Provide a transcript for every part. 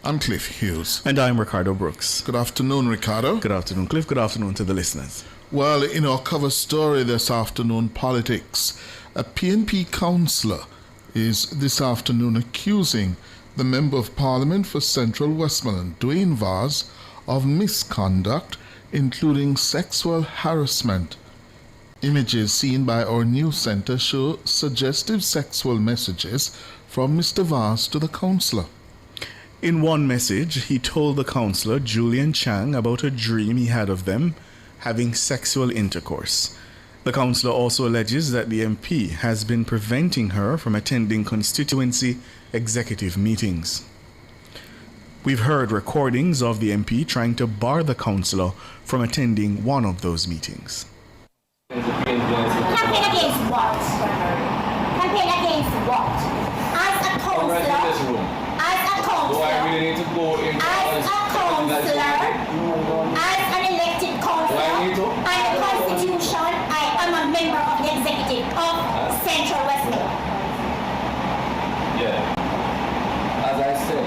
I'm Cliff Hughes. And I'm Ricardo Brooks. Good afternoon, Ricardo. Good afternoon, Cliff. Good afternoon to the listeners. Well, in our cover story this afternoon, politics, a PNP councillor is this afternoon accusing the Member of Parliament for Central Westmoreland, Dwayne Vaz, of misconduct, including sexual harassment. Images seen by our news centre show suggestive sexual messages from Mr. Vaz to the councillor. In one message, he told the councillor, Julian Chang, about a dream he had of them having sexual intercourse. The councillor also alleges that the MP has been preventing her from attending constituency executive meetings. We've heard recordings of the MP trying to bar the councillor from attending one of those meetings. Campaign against what? Campaign against what? As a councillor, Do I really need to go in? as an elected councillor, under the Constitution, I am a member of the executive of Central Westmoreland. Yeah. As I said,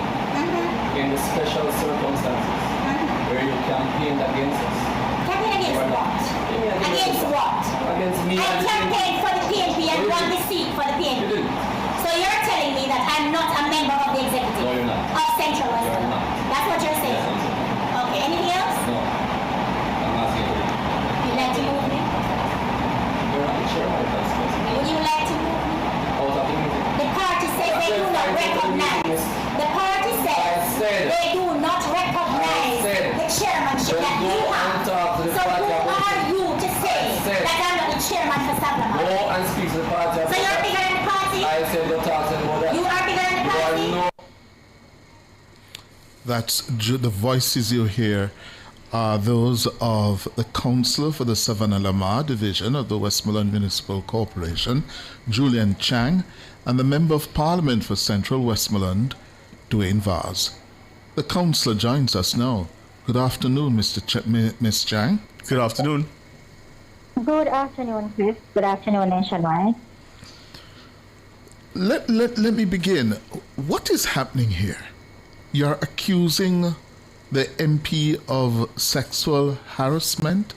in the special circumstances where you campaigned against us. Campaign against what? Against what? Against me I and campaigned for the PNP and won the seat for the You PNP. didn't. So you're telling me that I'm not a member of the executive No, you're not. of Central You're Westmoreland? not. That's what you're Yes, saying? I'm saying. Okay, anything else? No. I'm asking you. You'd like to move me? You're not the chairman of this person. Would you like to move me? Out of the meeting. The party says they do not recognize. The party says said- they do not recognize said- the chairmanship Then that go you and have. talk to the So party who about are it. you to say said- that I'm not the chairman for Sablama? Go and speak to the party. So you're bigger than the party? I said go talk to them about that. You are bigger than the You are party? no. That's the voices you hear are those of the councillor for the Savannah-Lamar division of the Westmoreland Municipal Corporation, Julian Chang, and the Member of Parliament for Central Westmoreland, Dwayne Vaz. The councillor joins us now. Good afternoon, Miss Chang. Good afternoon. Good afternoon, Chris. Good afternoon, Nationwide. Let me begin. What is happening here? You're accusing the MP of sexual harassment?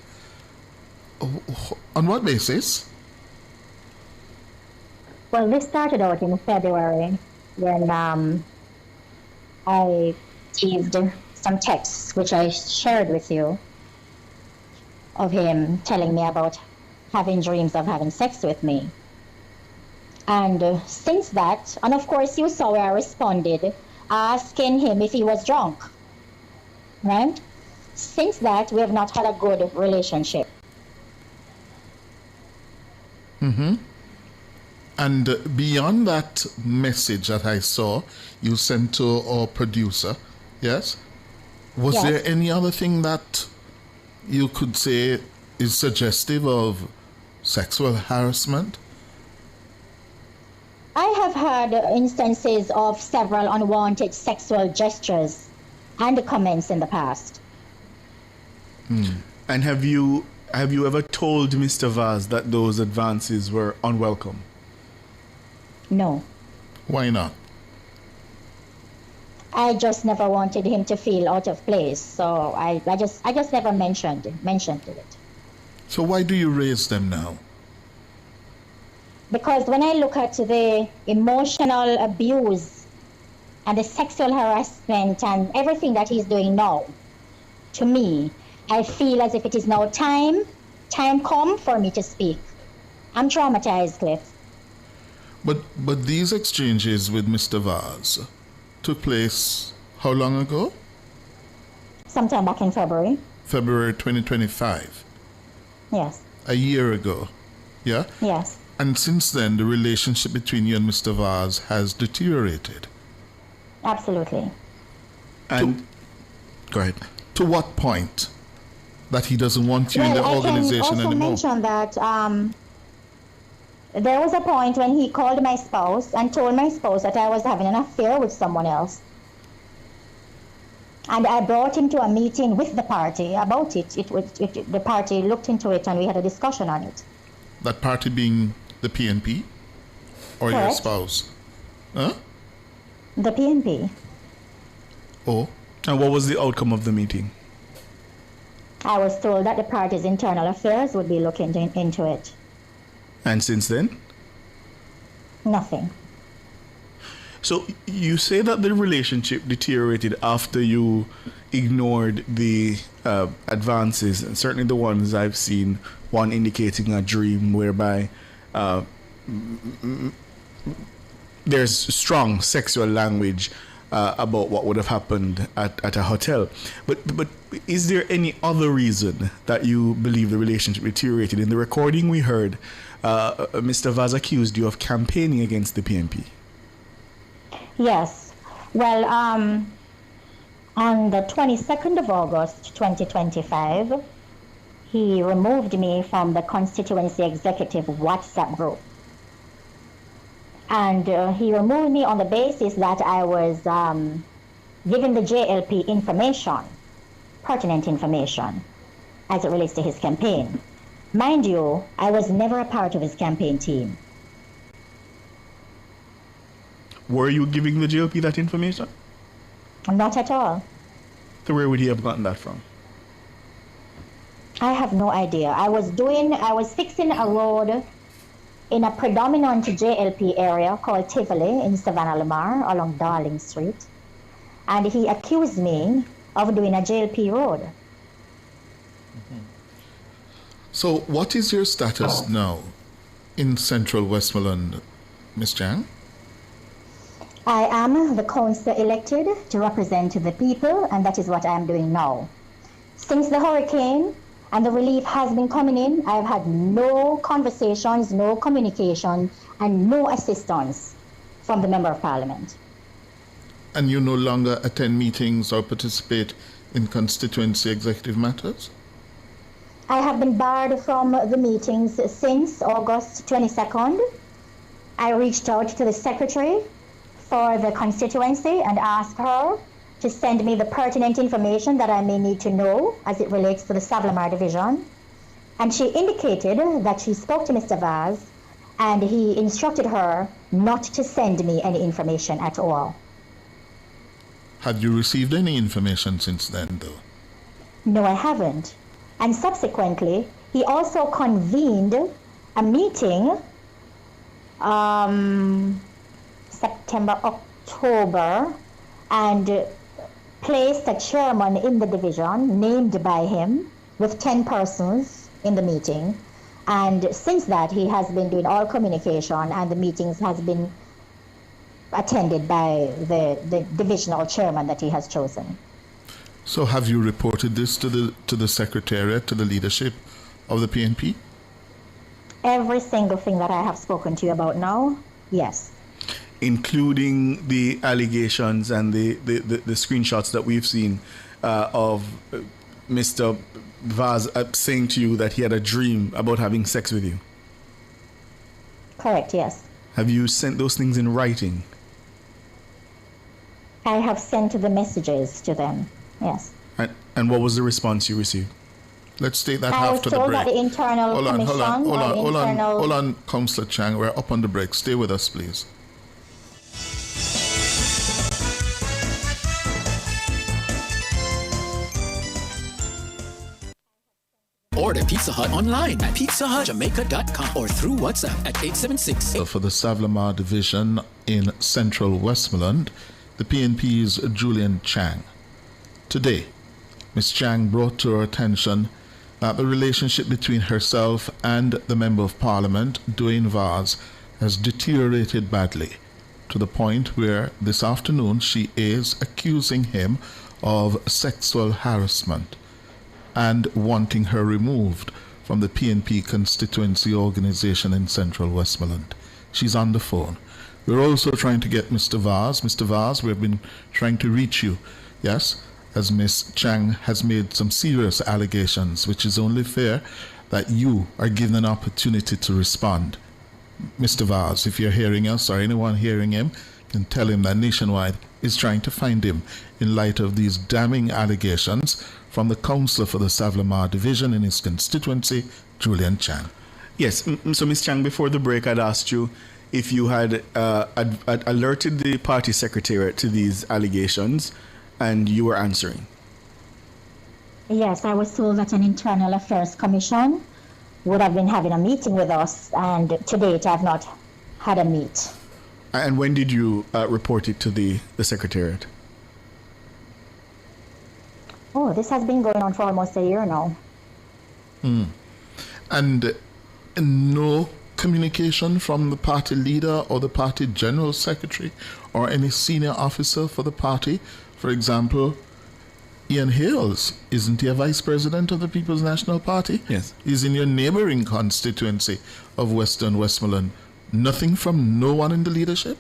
On what basis? Well, this started out in February when I received some texts, which I shared with you, of him telling me about having dreams of having sex with me. And since that, and of course you saw where I responded, asking him if he was drunk, right? Since that, we have not had a good relationship. And beyond that message that I saw you sent to our producer, yes? Was Yes. there any other thing that you could say is suggestive of sexual harassment? I have had instances of several unwanted sexual gestures and comments in the past. And have you ever told Mr. Vaz that those advances were unwelcome? No, Why not? I just never wanted him to feel out of place, so I just never mentioned it. So why do you raise them now? Because when I look at the emotional abuse and the sexual harassment and everything that he's doing now, to me, I feel as if it is now time come for me to speak. I'm traumatized, Cliff. But these exchanges with Mr. Vaz took place how long ago? Sometime back in February. February 2025. Yes, A year ago. Yeah? yes. And since then, the relationship between you and Mr. Vaz has deteriorated. Absolutely. And go ahead. To what point? That he doesn't want you in the Well, I organization can also anymore? mention that there was a point when he called my spouse and told my spouse that I was having an affair with someone else. And I brought him to a meeting with the party about it. The party looked into it and we had a discussion on it. That party being the PNP? Or your Correct. spouse? Huh? The PNP. Oh, And what was the outcome of the meeting? I was told that the party's internal affairs would be looking into it. And since then? Nothing. So you say that the relationship deteriorated after you ignored the advances, and certainly the ones I've seen, one indicating a dream whereby there's strong sexual language about what would have happened at a hotel. But is there any other reason that you believe the relationship deteriorated? In the recording we heard, Mr. Vaz accused you of campaigning against the PNP. Yes. Well, on the 22nd of August 2025, he removed me from the constituency executive WhatsApp group. And he removed me on the basis that I was giving the JLP information, pertinent information, as it relates to his campaign. Mind you, I was never a part of his campaign team. Were you giving the JLP that information? Not at all. So where would he have gotten that from? I have no idea. I was fixing a road in a predominant JLP area called Tivoli in Savannah Lamar along Darling Street. And he accused me of doing a JLP road. so what is your status now in Central Westmoreland, Ms. Chang? I am the councillor elected to represent the people, and that is what I am doing now. Since the hurricane and the relief has been coming in, I have had no conversations, no communication, and no assistance from the Member of Parliament. And you no longer attend meetings or participate in constituency executive matters? I have been barred from the meetings since August 22nd. I reached out to the secretary for the constituency and asked her to send me the pertinent information that I may need to know as it relates to the Savlamar division. And she indicated that she spoke to Mr. Vaz and he instructed her not to send me any information at all. Had you received any information since then, though? No, I haven't. And subsequently, he also convened a meeting September, October, and placed a chairman in the division named by him with 10 persons in the meeting. And since that, he has been doing all communication, and the meetings has been attended by the divisional chairman that he has chosen. So have you reported this to the secretariat, to the leadership of the PNP? Every single thing that I have spoken to you about now, yes. Including the allegations and the screenshots that we've seen of Mr. Vaz saying to you that he had a dream about having sex with you. Correct, yes. Have you sent those things in writing? I have sent the messages to them, yes. And what was the response you received? Let's take that I was after the told break. that the internal commission Hold on, Councillor Chang. We're up on the break. Stay with us, please. Order Pizza Hut online at pizzahutjamaica.com or through WhatsApp at 876. For the Savlamar division in Central Westmoreland, the PNP's Julian Chang. Today, Ms. Chang brought to our attention that the relationship between herself and the Member of Parliament, Dwayne Vaz, has deteriorated badly to the point where this afternoon she is accusing him of sexual harassment and wanting her removed from the PNP constituency organization in Central Westmoreland. She's on the phone. We're also trying to get Mr. Vaz. Mr. Vaz, we've been trying to reach you, yes, as Ms. Chang has made some serious allegations, which is only fair that you are given an opportunity to respond. Mr. Vaz, if you're hearing us or anyone hearing him, can tell him that Nationwide is trying to find him in light of these damning allegations from the councillor for the Savlamar division in his constituency, Julian Chang. Yes, so Ms. Chang, before the break, I'd asked you if you had alerted the party secretariat to these allegations, and you were answering. Yes, I was told that an internal affairs commission would have been having a meeting with us, and to date I've not had a meet. And when did you report it to the secretariat? Oh, this has been going on for almost a year now. And no communication from the party leader or the party general secretary or any senior officer for the party? For example, Ian Hales, isn't he a vice president of the People's National Party? Yes. He's in your neighboring constituency of Western Westmoreland. Nothing from no one in the leadership?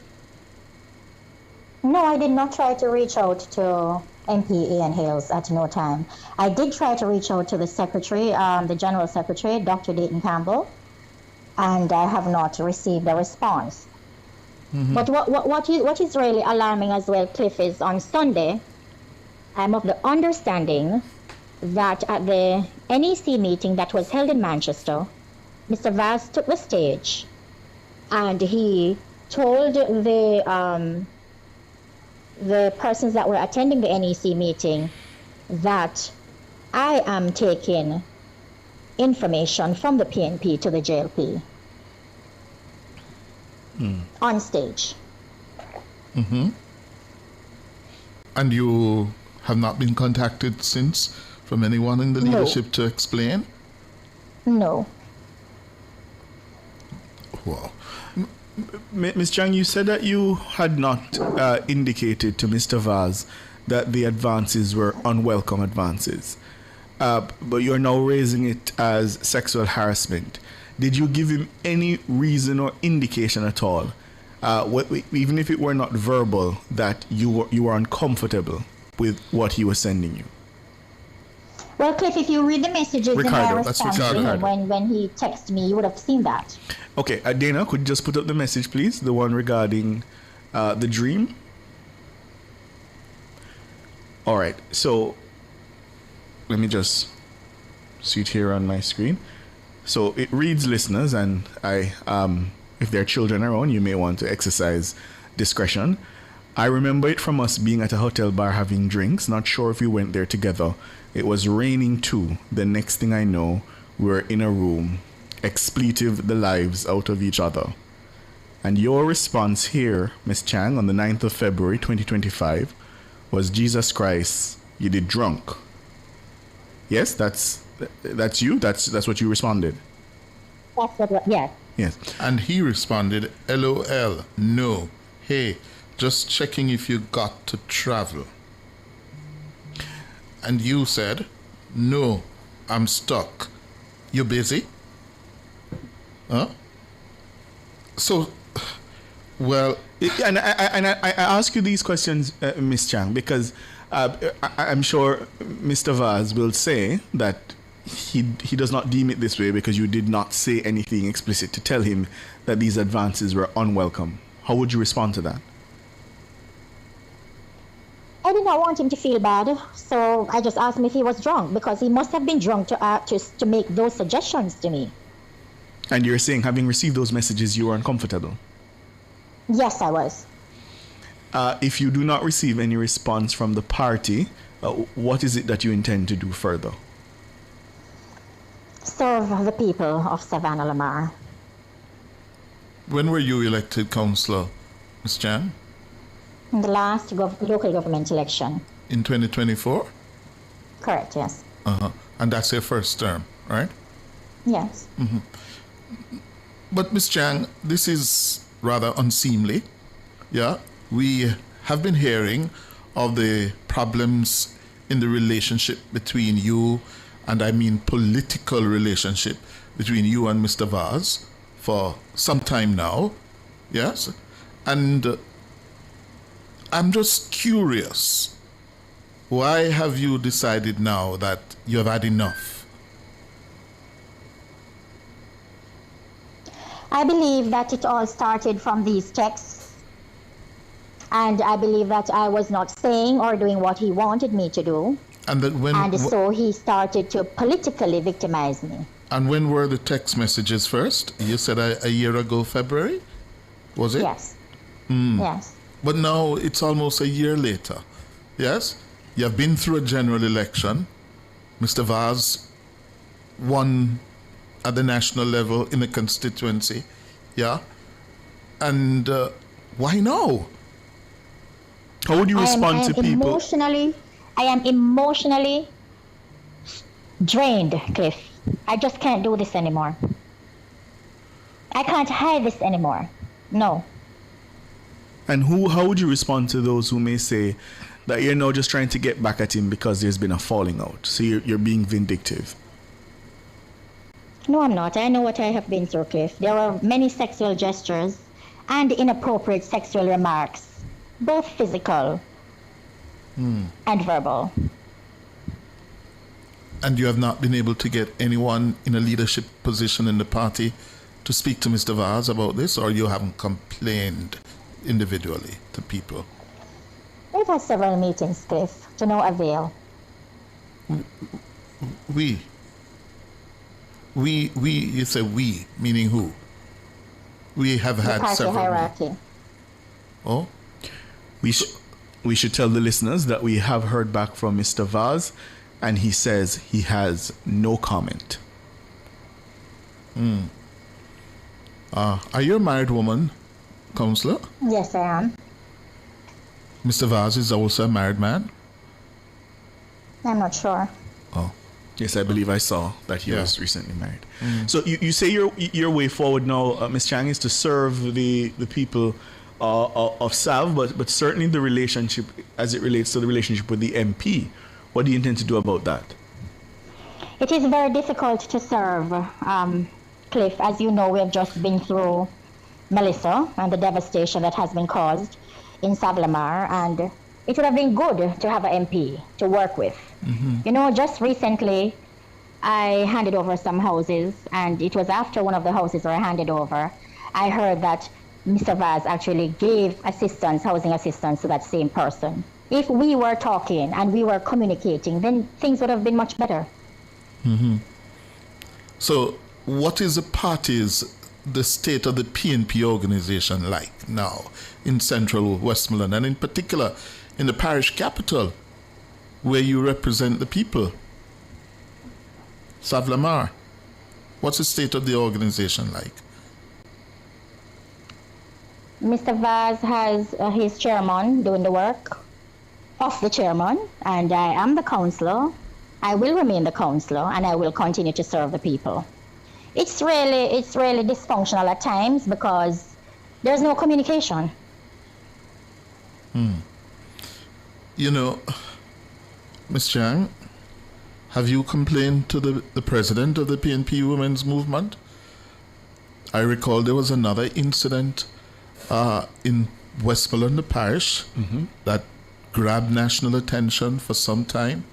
No, I did not try to reach out to MP Ian Hales at no time. I did try to reach out to the secretary, the general secretary, Dr. Dayton Campbell, and I have not received a response. But what is really alarming as well, Cliff, is on Sunday, I'm of the understanding that at the NEC meeting that was held in Manchester, Mr. Vaz took the stage and he told the persons that were attending the NEC meeting that I am taking information from the PNP to the JLP on stage. And you have not been contacted since from anyone in the No. leadership to explain? No. Wow. Ms. Chang, you said that you had not indicated to Mr. Vaz that the advances were unwelcome advances, but you're now raising it as sexual harassment. Did you give him any reason or indication at all, even if it were not verbal, that you were uncomfortable with what he was sending you? Well, Cliff, if you read the messages Ricardo, in my that's response to him Ricardo. when he texted me, you would have seen that. Okay, Dana, could you just put up the message, please? The one regarding the dream. All right, so let me just see it here on my screen. So it reads, listeners, and if there are children around, you may want to exercise discretion. I remember it from us being at a hotel bar having drinks. Not sure if we went there together. It was raining too. The next thing I know, we were in a room, expletive the lives out of each other. And your response here, Miss Chang, on the 9th of February 2025 was, Jesus Christ, you did drunk. Yes, that's you? That's what you responded? That's what, yes. Yes. And he responded, LOL, no. Hey, just checking if you got to travel. And you said, no, I'm stuck. You busy? Huh? So, well... And I ask you these questions, Miss Chang, because I'm sure Mr. Vaz will say that he does not deem it this way because you did not say anything explicit to tell him that these advances were unwelcome. How would you respond to that? I did not want him to feel bad, so I just asked him if he was drunk, because he must have been drunk to make those suggestions to me. And you're saying, having received those messages, you were uncomfortable? Yes, I was. If you do not receive any response from the party, what is it that you intend to do further? Serve the people of Savannah Lamar. When were you elected councillor, Ms. Chan? In the last local government election. In 2024? Correct, yes. And that's your first term, right? Yes. But Ms. Chang, this is rather unseemly. Yeah, we have been hearing of the problems in the relationship between you, and I mean political relationship between you and Mr. Vaz for some time now. Yes? And I'm just curious, why have you decided now that you have had enough? I believe that it all started from these texts, and I believe that I was not saying or doing what he wanted me to do, And that when so he started to politically victimize me. and when were the text messages first? You said a year ago, February? Was it? Yes. Yes. But now it's almost a year later. Yes? You have been through a general election. Mr. Vaz won at the national level in a constituency. Yeah? And why now? How would you respond to people? I am emotionally drained, Cliff. I just can't do this anymore. I can't hide this anymore. No. And how would you respond to those who may say that you're now just trying to get back at him because there's been a falling out? So you're being vindictive. No, I'm not. I know what I have been through, Cliff. There were many sexual gestures and inappropriate sexual remarks, both physical and verbal. And you have not been able to get anyone in a leadership position in the party to speak to Mr. Vaz about this, or you haven't complained individually to people? We've had several meetings, Cliff, to no avail. We, you say we, meaning who? We have had the party several. hierarchy. Oh? We should tell the listeners that we have heard back from Mr. Vaz, and he says he has no comment. Are you a married woman, Councillor? Yes, I am. Mr. Vaz is also a married man? I'm not sure. Oh. Yes, I believe I saw that he was recently married. Mm. So you say your way forward now, Ms. Chang, is to serve the people of SAV, but certainly the relationship as it relates to the relationship with the MP. What do you intend to do about that? It is very difficult to serve, Cliff. As you know, we have just been through Melissa and the devastation that has been caused in Savlamar, and it would have been good to have an MP to work with. Mm-hmm. You know, just recently, I handed over some houses, and it was after one of the houses were handed over, I heard that Mr. Vaz actually gave housing assistance to that same person. If we were talking and we were communicating, then things would have been much better. Mm-hmm. So, what is the state of the PNP organization like now in central Westmoreland, and in particular in the parish capital where you represent the people, Savlamar? What's the state of the organization like? Mr. Vaz has his chairman doing the work of the chairman, and I am the councillor. I will remain the councillor, and I will continue to serve the people. It's really dysfunctional at times because there's no communication. You know, Ms. Chang, have you complained to the president of the PNP Women's Movement? I recall there was another incident in Westmoreland Parish that grabbed national attention for some time,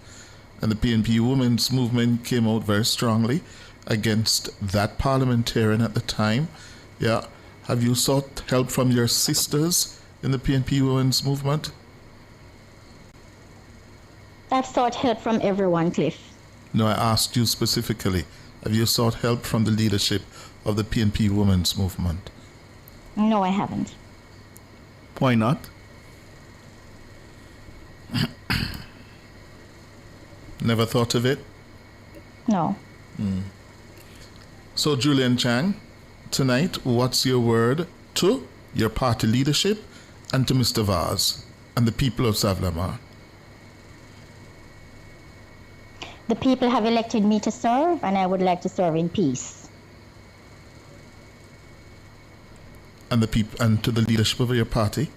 and the PNP Women's Movement came out very strongly against that parliamentarian at the time. Yeah. Have you sought help from your sisters in the PNP Women's Movement? I've sought help from everyone, Cliff. No, I asked you specifically. Have you sought help from the leadership of the PNP Women's Movement? No, I haven't. Why not? Never thought of it? No. So, Julian Chang, tonight, what's your word to your party leadership and to Mr. Vaz and the people of Savlamar? The people have elected me to serve, and I would like to serve in peace. And to the leadership of your party?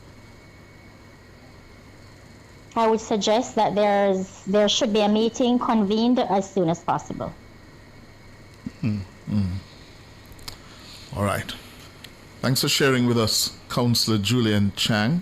I would suggest that there should be a meeting convened as soon as possible. All right. Thanks for sharing with us, Councillor Julian Chang.